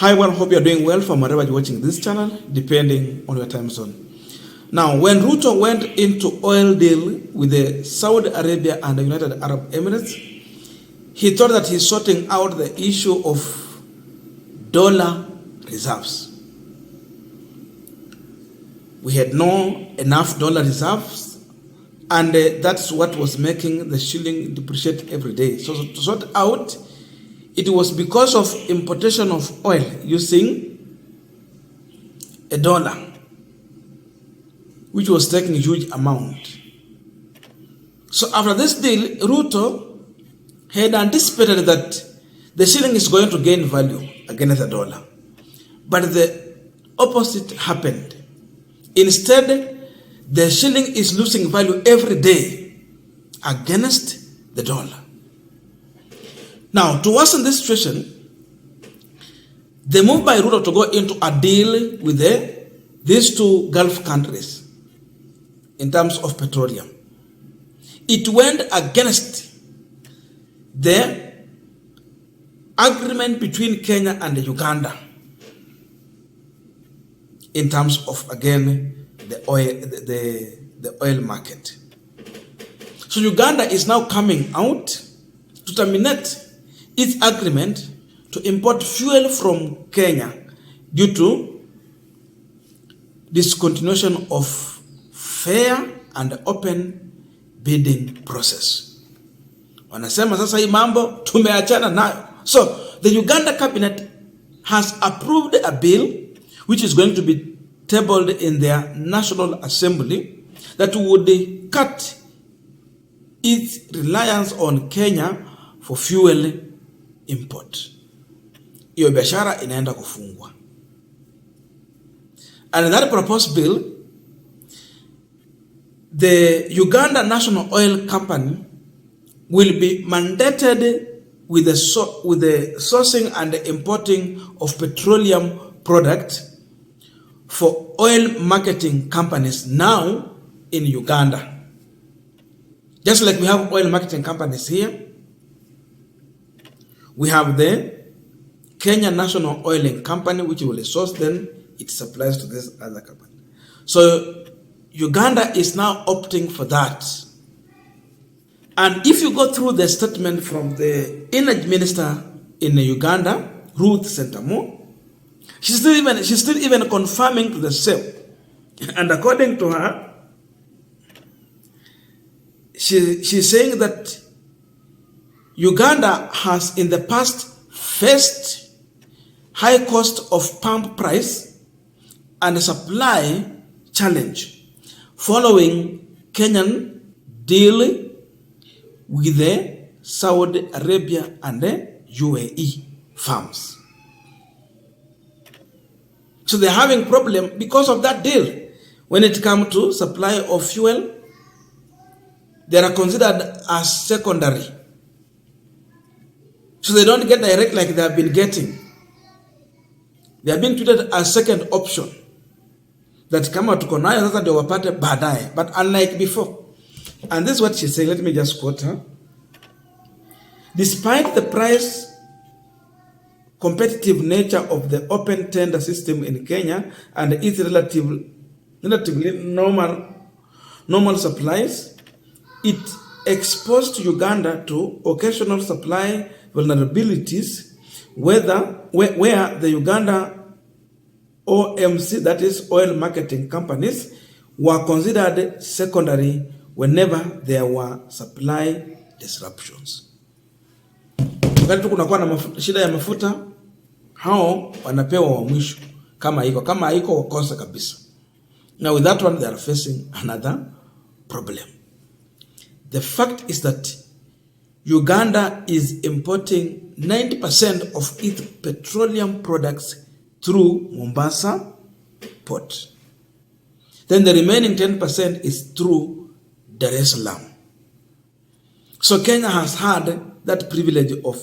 Hi, well, hope you're doing well from wherever you're watching this channel, depending on your time zone. Now, when Ruto went into oil deal with the Saudi Arabia and the United Arab Emirates, he thought that he's sorting out the issue of dollar reserves. We had no enough dollar reserves, and that's what was making the shilling depreciate every day. So to sort out, it was because of importation of oil using a dollar, which was taking a huge amount. So after this deal, Ruto had anticipated that the shilling is going to gain value against the dollar. But the opposite happened. Instead, the shilling is losing value every day against the dollar. Now, to worsen this situation, the move by Ruto to go into a deal with these two Gulf countries in terms of petroleum, it went against the agreement between Kenya and Uganda in terms of, again, the oil market. So Uganda is now coming out to terminate its agreement to import fuel from Kenya due to discontinuation of fair and open bidding process. Wanasema sasa hii mambo tumeachana nayo. So the Uganda cabinet has approved a bill which is going to be tabled in their National Assembly that would cut its reliance on Kenya for fuel import. Hiyo biashara inaenda kufungwa. And that proposed bill, the Uganda National Oil Company will be mandated with the sourcing and the importing of petroleum products for oil marketing companies now in Uganda. Just like we have oil marketing companies here, we have the Kenya National Oil Company, which will source, then it supplies to this other company. So Uganda is now opting for that. And if you go through the statement from the Energy Minister in Uganda, Ruth Sentamu, she's still even confirming to the same. And according to her, she's saying that Uganda has in the past faced high cost of pump price and supply challenge following Kenyan deal with the Saudi Arabia and the UAE farms. So they're having problem because of that deal. When it comes to supply of fuel, they are considered as secondary. So they don't get direct like they have been getting. They are being treated as second option. That kama tuko nayo sasa ndio wapate baadaye. But unlike before. And this is what she's saying. Let me just quote her. Despite the price competitive nature of the open tender system in Kenya and its relatively normal supplies, it exposed Uganda to occasional supply vulnerabilities where the Uganda OMC, that is oil marketing companies, were considered secondary whenever there were supply disruptions. Wakati kunakuwa na shida ya mafuta, hao wanapewa wa mwisho kama haiko wakosa kabisa. Now with that one they are facing another problem. The fact is that Uganda is importing 90% of its petroleum products through Mombasa port. Then the remaining 10% is through Dar es Salaam. So Kenya has had that privilege of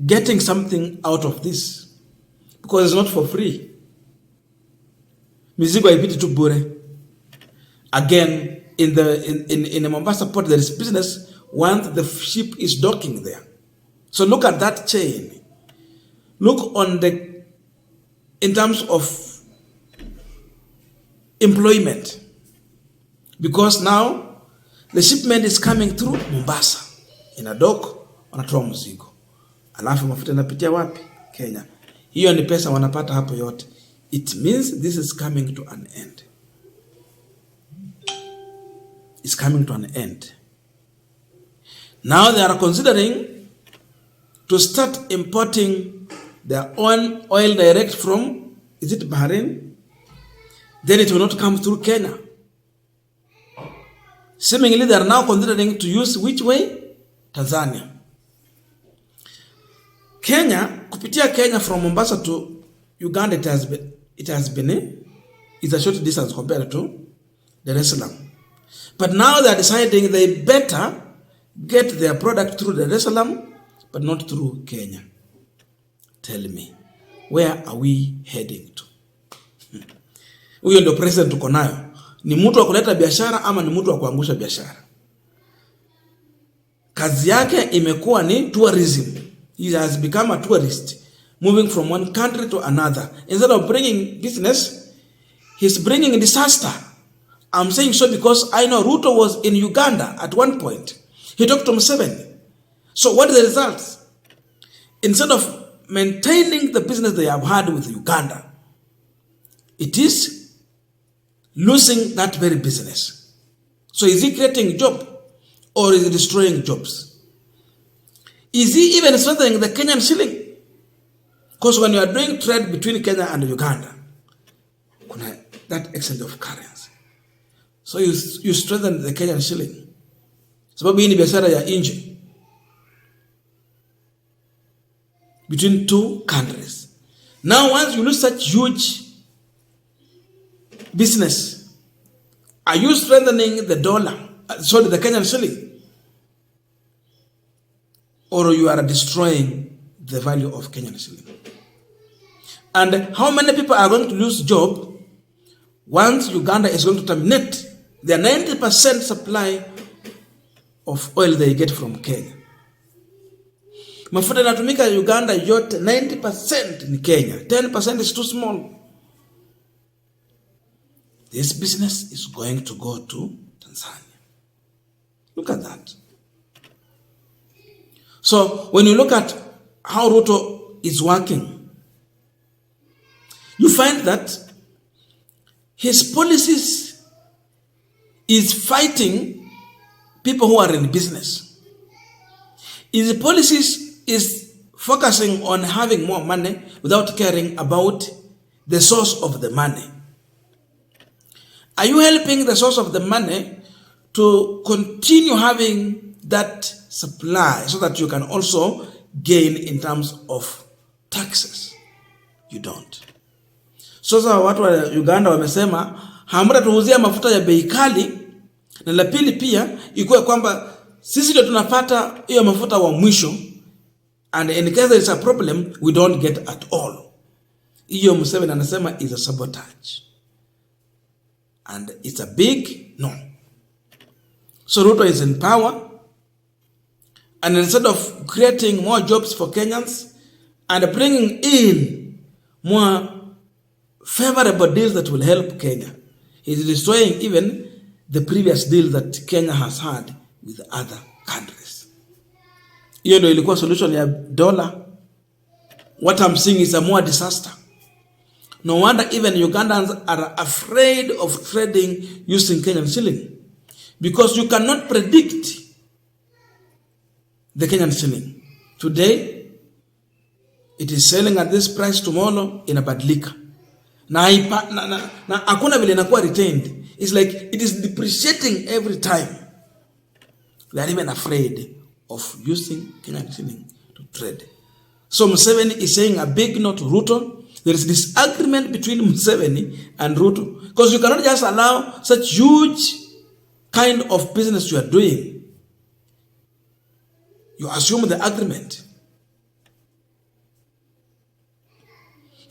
getting something out of this because it's not for free. Mizigo haipiti tu bure. Again, in the Mombasa port, there is business once the ship is docking there. So look at that chain. Look in terms of employment. Because now the shipment is coming through Mombasa. In a dock, wanatoa mzigo. Alafu mafuta yanapitia wapi? Kenya. Hiyo ni pesa wanapata hapo yote. It means this is coming to an end. It's coming to an end. Now they are considering to start importing their own oil direct from, is it Bahrain? Then it will not come through Kenya. Seemingly they are now considering to use which way? Tanzania. Kenya, kupitia Kenya from Mombasa to Uganda, it's a short distance compared to Dar es Salaam. But now they are deciding they better get their product through Dar es Salaam, but not through Kenya. Tell me, where are we heading to? Huyo ndio president tuko nayo. Ni mtu wa kuleta biashara ama ni mtu wa kuangusha biashara? Kazi yake imekuwa ni tourism. He has become a tourist, moving from one country to another. Instead of bringing business, he's bringing disaster. I'm saying so because I know Ruto was in Uganda at one point. He talked to Museveni. So what is the result? Instead of maintaining the business they have had with Uganda, it is losing that very business. So is he creating a job or is he destroying jobs? Is he even strengthening the Kenyan shilling? Because when you are doing trade between Kenya and Uganda, that exchange of currency. So you strengthen the Kenyan shilling. Sababu hii ni biashara ya nje between two countries. Now once you lose such huge business, are you strengthening the dollar, the Kenyan shilling? Or you are destroying the value of Kenyan shilling? And how many people are going to lose job once Uganda is going to terminate their 90% supply of oil they get from Kenya? Mafuta yanatumika Uganda yote 90% ni Kenya. 10% is too small. This business is going to go to Tanzania. Look at that. So when you look at how Ruto is working, you find that his policies is fighting people who are in business. His policies is focusing on having more money without caring about the source of the money. Are you helping the source of the money to continue having that supply so that you can also gain in terms of taxes? You don't. Sasa watu wa Uganda wamesema hamtatuuzia mafuta ya bei kali, na la pili pia ikuwe kwamba sisi ndio tunapata hiyo mafuta wa mwisho, and in case there is a problem we don't get at all. Hiyo Museveni anasema is a sabotage, and it's a big no. So Ruto is in power, and instead of creating more jobs for Kenyans and bringing in more favorable deals that will help Kenya, he's destroying even the previous deal that Kenya has had with other countries. Hiyo ndio ilikuwa solution ya dollar. What I'm seeing is a more disaster. No wonder even Ugandans are afraid of trading using Kenyan shilling, because you cannot predict the Kenyan shilling. Today, it is selling at this price, tomorrow inabadilika. Na hakuna vile inakuwa retained. It's like it is depreciating every time. They are even afraid of using Kenyan shilling to trade. So Museveni is saying a big no to Ruto. There is disagreement between Museveni and Ruto, because you cannot just allow such huge kind of business you are doing. You assume the agreement.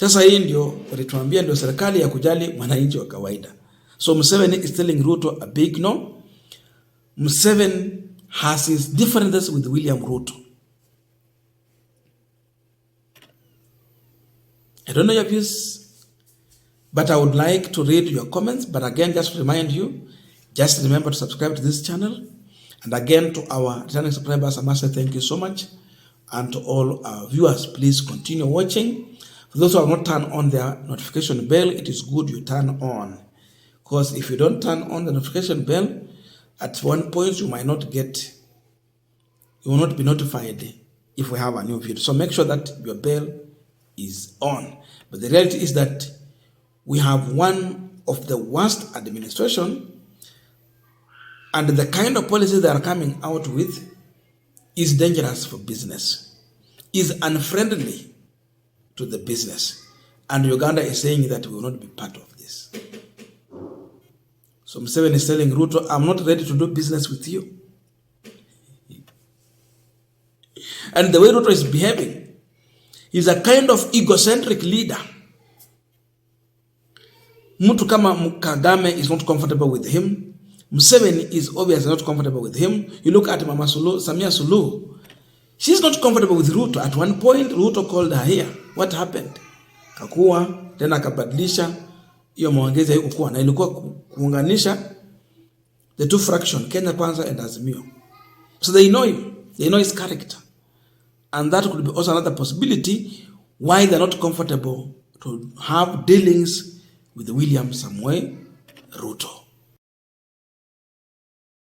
Sasa hii ndio walituambia ndio serikali ya kujali mwananchi wa kawaida. So Museveni is telling Ruto a big no. Museveni has his differences with William Ruto. I don't know your views, but I would like to read your comments. But again, just to remind you, just remember to subscribe to this channel. And again, to our returning subscribers, I must say thank you so much. And to all our viewers, please continue watching. For those who have not turned on their notification bell, it is good you turn on. Because if you don't turn on the notification bell, at one point you will not be notified if we have a new video. So make sure that your bell is on. But the reality is that we have one of the worst administration, and the kind of policies they are coming out with is dangerous for business, is unfriendly to the business. And Uganda is saying that we will not be part of this. So Museveni is telling Ruto, I'm not ready to do business with you. And the way Ruto is behaving, he's a kind of egocentric leader. Mtu kama Kagame is not comfortable with him. Museveni is obviously not comfortable with him. You look at Mama Suluhu, Samia Suluhu. She's not comfortable with Ruto. At one point, Ruto called her here. What happened? Kakua, tena akabadilisha hiyo maongezi ya kukua na ilikuwa kuunganisha the two fractions, Kenya Kwanza and Azimio. So they know him. They know his character. And that could be also another possibility why they're not comfortable to have dealings with William Samoei Ruto.